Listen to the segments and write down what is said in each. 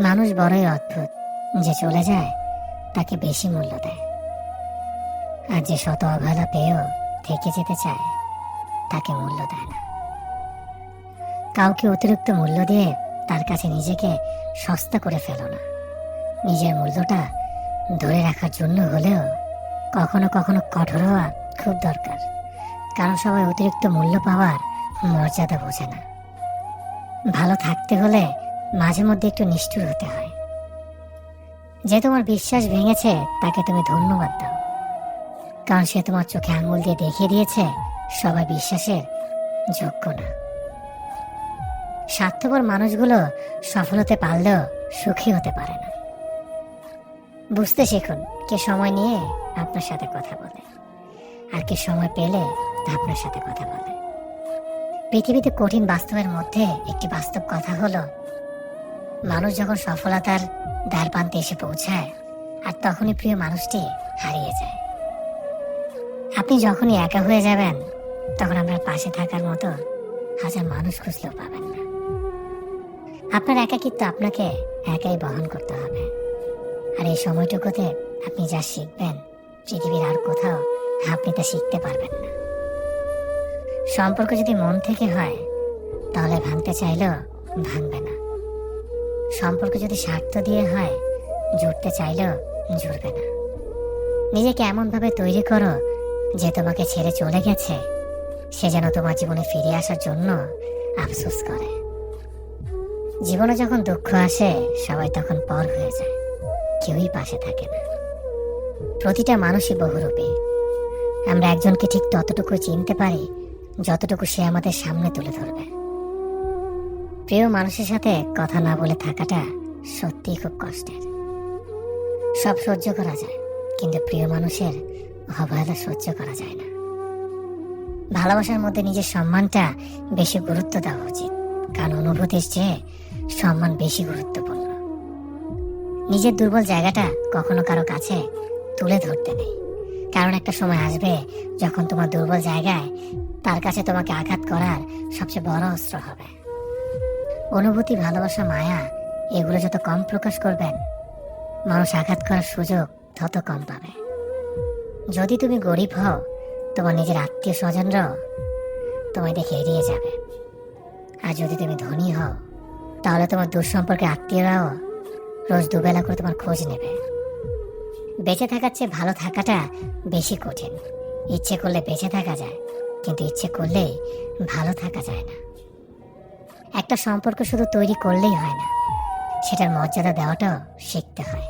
মানুষ বড়ই অদ্ভুত, যে চলে যায় তাকে বেশি মূল্য দেয়, আর যে শত অবহেলা পেয়েও থেকে যেতে চায় তাকে মূল্য দেয় না। কাউকে অতিরিক্ত মূল্য দিয়ে তার কাছে নিজেকে সস্তা করে ফেলো না। নিজের মূল্যটা ধরে রাখার জন্য হলেও কখনো কখনো কঠোর হওয়া খুব দরকার, কারণ সবাই অতিরিক্ত মূল্য পাওয়ার মর্যাদা বোঝে না। ভালো থাকতে হলে মাঝে মধ্যে একটু নিষ্ঠুর হতে হয়। যে তোমার বিশ্বাস ভেঙেছে তাকে তুমি ধন্যবাদ দাও, কারণ সে তোমার চোখে আঙুল দিয়ে দেখিয়ে দিয়েছে সবাই বিশ্বাসের যোগ্য না। স্বার্থপর মানুষগুলো সফল হতে পারলেও সুখী হতে পারে না। বুঝতে শিখুন কে সময় নিয়ে আপনার সাথে কথা বলে, আর কে সময় পেলে আপনার সাথে কথা বলে। পৃথিবীতে কঠিন বাস্তবের মধ্যে একটি বাস্তব কথা হলো, মানুষ যখন সফলতার দ্বার প্রান্তে এসে পৌঁছায় আর তখনই প্রিয় মানুষটি হারিয়ে যায়। আপনি যখনই একা হয়ে যাবেন তখন আপনার পাশে থাকার মতো হাজার মানুষ খুঁজলেও পাবেন না। আপনার একাকিত্ব আপনাকে একাই বহন করতে হবে, আর এই সময়টুকুতে আপনি যা শিখবেন পৃথিবীর আর কোথাও আপনি তা শিখতে পারবেন না। সম্পর্ক যদি মন থেকে হয় তাহলে ভাঙতে চাইলেও ভাঙবে না। সম্পর্ক যদি স্বার্থ দিয়ে হয় জুড়তে চাইলেও জুড়বে না। নিজেকে এমন ভাবে তৈরি করো যে তোমাকে ছেড়ে চলে গেছে সে যেন তোমার জীবনে ফিরে আসার জন্য আফসোস করে। জীবনে যখন দুঃখ আসে সবাই তখন পর হয়ে যায়, কেউই পাশে থাকে না। প্রতিটা মানুষই বহুরূপী। আমরা একজনকে ঠিক ততটুকু চিনতে পারি যতটুকু সে আমাদের সামনে তুলে ধরবে। প্রিয় মানুষের সাথে কথা না বলে থাকাটা সত্যিই খুব কষ্টের। সব সহ্য করা যায়, কিন্তু প্রিয় মানুষের অবহেলা সহ্য করা যায় না। ভালোবাসার মধ্যে নিজের সম্মানটা বেশি গুরুত্ব দেওয়া উচিত, কারণ অনুভূতির চেয়ে সম্মান বেশি গুরুত্বপূর্ণ। নিজের দুর্বল জায়গাটা কখনো কারো কাছে তুলে ধরতে নেই, কারণ একটা সময় আসবে যখন তোমার দুর্বল জায়গায় তার কাছে তোমাকে আঘাত করার সবচেয়ে বড় অস্ত্র হবে। অনুভূতি, ভালোবাসা, মায়া এগুলো যত কম প্রকাশ করবেন মানুষ আঘাত করার সুযোগ তত কম পাবে। যদি তুমি গরিব হও তোমার নিজের আত্মীয় স্বজনরাও তোমায় দেখে এড়িয়ে যাবে, আর যদি তুমি ধনী হও তাহলে তোমার দূর সম্পর্কে আত্মীয়রাও রোজ দুবেলা করে তোমার খোঁজ নেবে। বেঁচে থাকার চেয়ে ভালো থাকাটা বেশি কঠিন। ইচ্ছে করলে বেঁচে থাকা যায়, কিন্তু ইচ্ছে করলেই ভালো থাকা যায় না। একটা সম্পর্ক শুধু তৈরি করলেই হয় না, সেটার মর্যাদা দেওয়াটাও শিখতে হয়।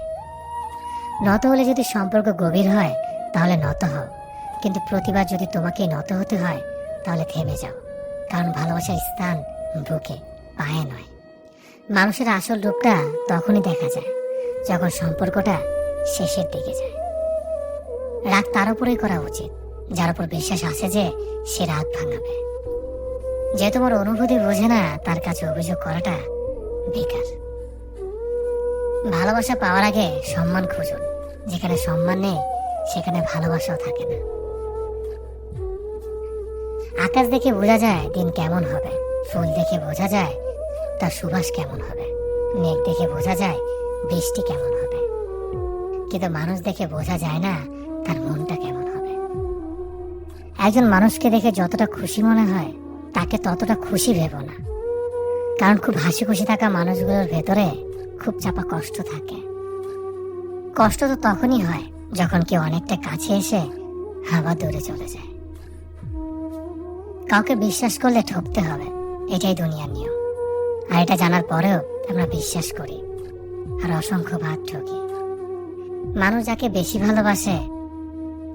নত হলে যদি সম্পর্ক গভীর হয় তাহলে নত হও, কিন্তু প্রতিবার যদি তোমাকে নত হতে হয় তাহলে থেমে যাও, কারণ ভালোবাসার স্থান বুকে, পায়ে নয়। মানুষের আসল রূপটা তখনই দেখা যায় যখন সম্পর্কটা শেষের দিকে যায়। রাগ তার উপরেই করা উচিত যার উপর বিশ্বাস আছে যে সে রাগ ভাঙাবে। যে তোমার অনুভূতি বোঝে না তার কাছে অভিযোগ করাটা বেকার। ভালোবাসা পাওয়ার আগে সম্মান খুঁজুন, যেখানে সম্মান নেই সেখানে ভালোবাসাও থাকে না। আকাশ দেখে বোঝা যায় দিন কেমন হবে, ফুল দেখে বোঝা যায় তার সুবাস কেমন হবে, মেঘ দেখে বোঝা যায় বৃষ্টি কেমন হবে, কিন্তু মানুষ দেখে বোঝা যায় না তার মনটা কেমন হবে। একজন মানুষকে দেখে যতটা খুশি মনে হয় তাকে ততটা খুশি ভেবো না, কারণ খুব হাসি খুশি থাকা মানুষগুলোর ভেতরে খুব চাপা কষ্ট থাকে। কষ্ট তো তখনই হয় যখন কেউ অনেকটা কাছে এসে আবার দূরে চলে যায়। কাউকে বিশ্বাস করলে ঠকতে হবে, এটাই দুনিয়ার নিয়ম। আর এটা জানার পরেও আমরা বিশ্বাস করি আর অসংখ্য ভাগ ঠকি। মানুষ যাকে বেশি ভালোবাসে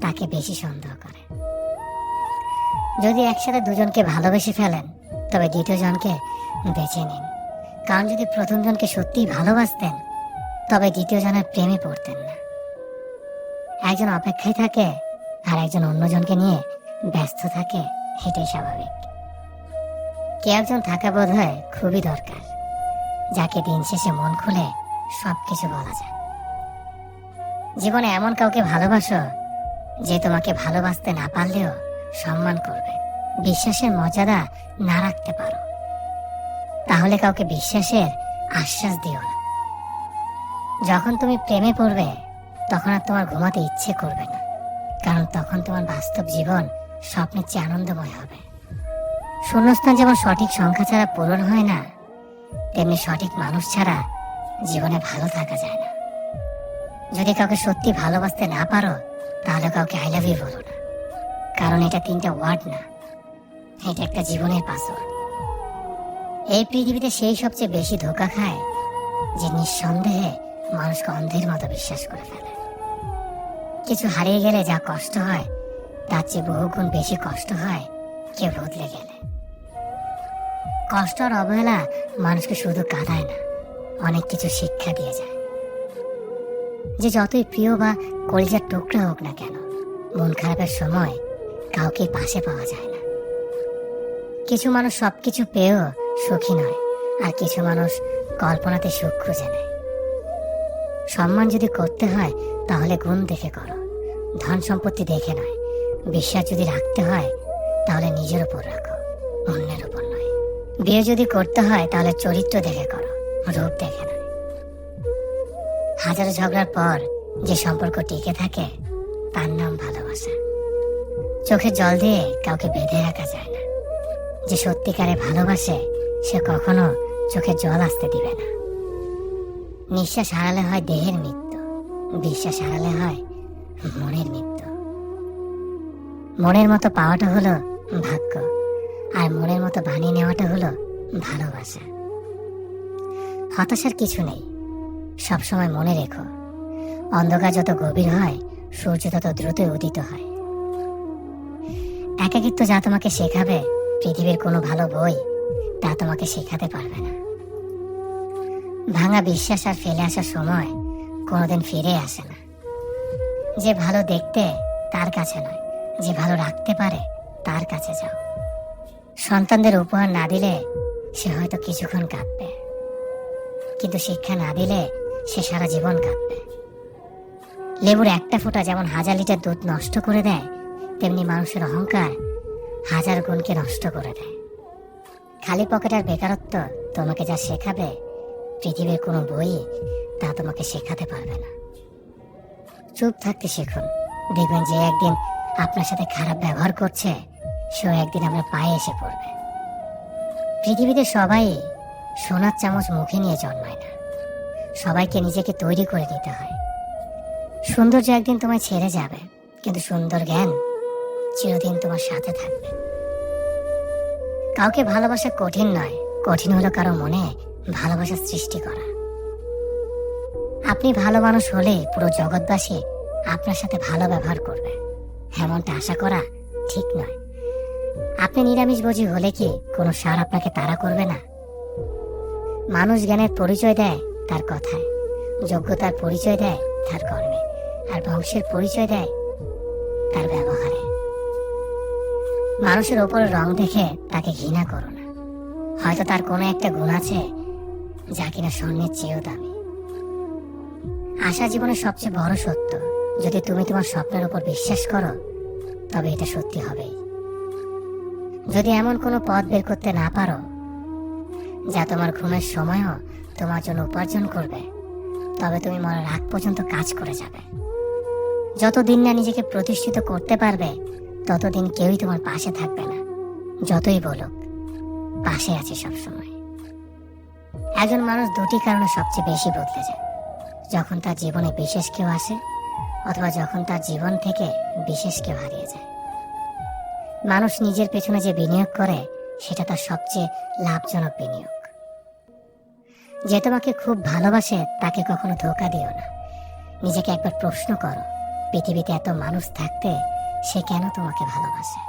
তাকে বেশি সন্দেহ করে। যদি একসাথে দুজনকে ভালোবেসে ফেলেন তবে দ্বিতীয় জনকে বেছে নিন, কারণ যদি প্রথম জনকে সত্যিই ভালোবাসতেন তবে দ্বিতীয় জনের প্রেমে পড়তেন না। একজন অপেক্ষায় থাকে আর একজন অন্যজনকে নিয়ে ব্যস্ত থাকে, এটাই স্বাভাবিক। কে একজন থাকা বোধ হয় খুবই দরকার, যাকে দিন শেষে মন খুলে সবকিছু বলা যায়। জীবনে এমন কাউকে ভালোবাসো যে তোমাকে ভালোবাসতে না পারলেও সম্মান করবে। বিশ্বাসের মর্যাদা না রাখতে পারো তাহলে কাউকে বিশ্বাসের আশ্বাস দিও না, যখন তুমি প্রেমে পড়বে তখন আর তোমার ঘুমাতে ইচ্ছে করবে না, কারণ তখন তোমার বাস্তব জীবন স্বপ্নের চেয়ে আনন্দময় হবে। শূন্যস্থান যেমন সঠিক সংখ্যা ছাড়া পূরণ হয় না, তেমনি সঠিক মানুষ ছাড়া জীবনে ভালো থাকা যায় না। যদি কাউকে সত্যি ভালোবাসতে না পারো, তাহলে কাউকে আই লাভ ইউ বলো না, কারণ এটা 3টা ওয়ার্ড না, এটা একটা জীবনের পাসওয়ার্ড। এই পৃথিবীতে সেই সবচেয়ে বেশি ধোঁকা খায় যে নিঃসন্দেহে মানুষকে অন্ধের মতো বিশ্বাস করে ফেলে। কিছু হারিয়ে গেলে যা কষ্ট হয় তার চেয়ে বহুগুণ বেশি কষ্ট হয় কেউ বদলে গেলে। কষ্ট আর অবহেলা মানুষকে শুধু কাঁদায় না, অনেক কিছু শিক্ষা দিয়ে যায়। যে যতই প্রিয় বা কলিজার টুকরা হোক না কেন, মন খারাপের সময় কাউকে পাশে পাওয়া যায় না। কিছু মানুষ সবকিছু পেয়েও সুখী নয়, আর কিছু মানুষ কল্পনাতে সুখ খুঁজে নেয়। সম্মান যদি করতে হয় তাহলে গুণ দেখে করো, ধন সম্পত্তি দেখে নয়। বিশ্বাস যদি রাখতে হয় তাহলে নিজের উপর রাখো, অন্যের উপর নয়। বিয়ে যদি করতে হয় তাহলে চরিত্র দেখে করো, রূপ দেখে নয়। হাজারো ঝগড়ার পর যে সম্পর্ক টিকে থাকে তার নাম ভালোবাসা। চোখে জল দিয়ে কাউকে বেঁধে রাখা যায় না। যে সত্যিকারে ভালোবাসে সে কখনো চোখে জল আসতে দিবে না। নিঃশ্বাস হারালে হয় দেহের মৃত্যু, বিশ্বাস হারালে হয় মনের মৃত্যু। মনের মতো পাওয়াটা হলো ভাগ্য, আর মনের মতো বানিয়ে নেওয়াটা হলো ভালোবাসা। হতাশার কিছু নেই, সবসময় মনে রেখো, অন্ধকার যত গভীর হয় সূর্য তত দ্রুত উদিত হয়। একাকিত্ব যা তোমাকে শেখাবে পৃথিবীর কোনো ভালো বই তা তোমাকে শেখাতে পারবে না। ভাঙা বিশ্বাস আর ফেলে আসার সময় কোনোদিন ফিরে আসে না। যে ভালো দেখতে তার কাছে নয়, যে ভালো রাখতে পারে তার কাছে যাও। সন্তানদের উপহার না দিলে সে হয়তো কিছুক্ষণ কাঁদবে, কিন্তু শিক্ষা না দিলে সে সারা জীবন কাঁদবে। লেবুর একটা ফোঁটা যেমন 1000 লিটার দুধ নষ্ট করে দেয়, তেমনি মানুষের অহংকার 1000 গুণকে নষ্ট করে দেয়। খালি পকেট আর বেকারত্ব তোমাকে যা শেখাবে পৃথিবীর কোনো বই তা তোমাকে শেখাতে পারবে না। চুপ থাকতে শিখুন, দেখবেন যে একদিন আপনার সাথে খারাপ ব্যবহার করছে সেও একদিন আপনার পায়ে এসে পড়বে। পৃথিবীতে সবাই সোনার চামচ মুখে নিয়ে জন্মায় না, সবাইকে নিজেকে তৈরি করে নিতে হয়। সৌন্দর্য একদিন তোমায় ছেড়ে যাবে, কিন্তু সুন্দর জ্ঞান চিরদিন তোমার সাথে থাকবে। কাউকে ভালোবাসা কঠিন নয়, কঠিন হলো কারো মনে ভালোবাসা সৃষ্টি করা। আপনি ভালো মানুষ হলে পুরো জগৎবাসী আপনার সাথে ভালো ব্যবহার করবে, এমনটা আশা করা ঠিক নয়। আপনি নিরামিষভোজী হলে কি কোনো সার আপনাকে তাড়া করবে না? মানুষ জ্ঞানের পরিচয় দেয় তার কথায়, যোগ্যতার পরিচয় দেয় তার কর্মে, আর বংশের পরিচয় দেয় তার ব্যবহারে। মানুষের ওপর রং দেখে তাকে ঘৃণা করো না, হয়তো তার কোনো একটা গুণ আছে যা কিনা স্বর্ণের চেয়েও দামি। আশা জীবনের সবচেয়ে বড় সত্য। যদি তুমি তোমার স্বপ্নের উপর বিশ্বাস করো তবে এটা সত্যি হবেই। যদি এমন কোনো পথ বের করতে না পারো যা তোমার ঘুমের সময়ও তোমার জন্য উপার্জন করবে, তবে তুমি মরার আগ পর্যন্ত কাজ করে যাবে। যতদিন না নিজেকে প্রতিষ্ঠিত করতে পারবে ততদিন কেউই তোমার পাশে থাকবে না, যতই বলুক পাশে আছে সবসময়। একজন মানুষ দুটি কারণে সবচেয়ে বেশি বদলে যায়: যখন তার জীবনে বিশেষ কেউ আসে, অথবা যখন তার জীবন থেকে বিশেষ কেউ হারিয়ে যায়। মানুষ নিজের পেছনে যে বিনিয়োগ করে সেটা তার সবচেয়ে লাভজনক বিনিয়োগ। যে তোমাকে খুব ভালোবাসে তাকে কখনো ধোঁকা দিও না। নিজেকে একবার প্রশ্ন করো, পৃথিবীতে এত মানুষ থাকতে সে কেন তোমাকে ভালোবাসে?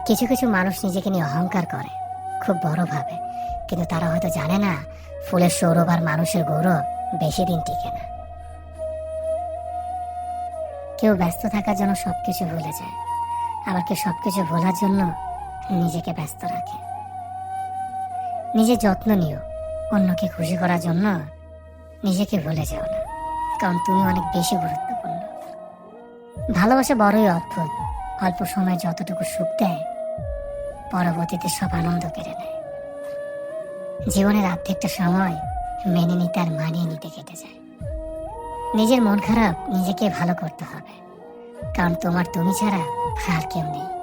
কিছু কিছু মানুষ নিজেকে নিয়ে অহংকার করে, খুব বড় ভাবে, কিন্তু তারা হয়তো জানে না ফুলের সৌরভ আর মানুষের গৌরব বেশি দিন টিকে না। কেউ ব্যস্ত থাকার জন্য সবকিছু ভুলে যায়, আবার কেউ সবকিছু ভোলার জন্য নিজেকে ব্যস্ত রাখে। নিজের যত্ন নিও, অন্যকে খুশি করার জন্য নিজেকে ভুলে যাও না, কারণ তুমি অনেক বেশি গুরুত্বপূর্ণ। ভালোবাসা বড়ই অদ্ভুত, অল্প সময় যতটুকু সুখ দেয় পরবর্তীতে সব আনন্দ কেড়ে নেয়। জীবনের অর্ধেকটা সময় মেনে নিতে আর মানিয়ে নিতে কেটে যায়। নিজের মন খারাপ নিজেকে ভালো করতে হবে, কারণ তোমার তুমি ছাড়া আর কেউ নেই।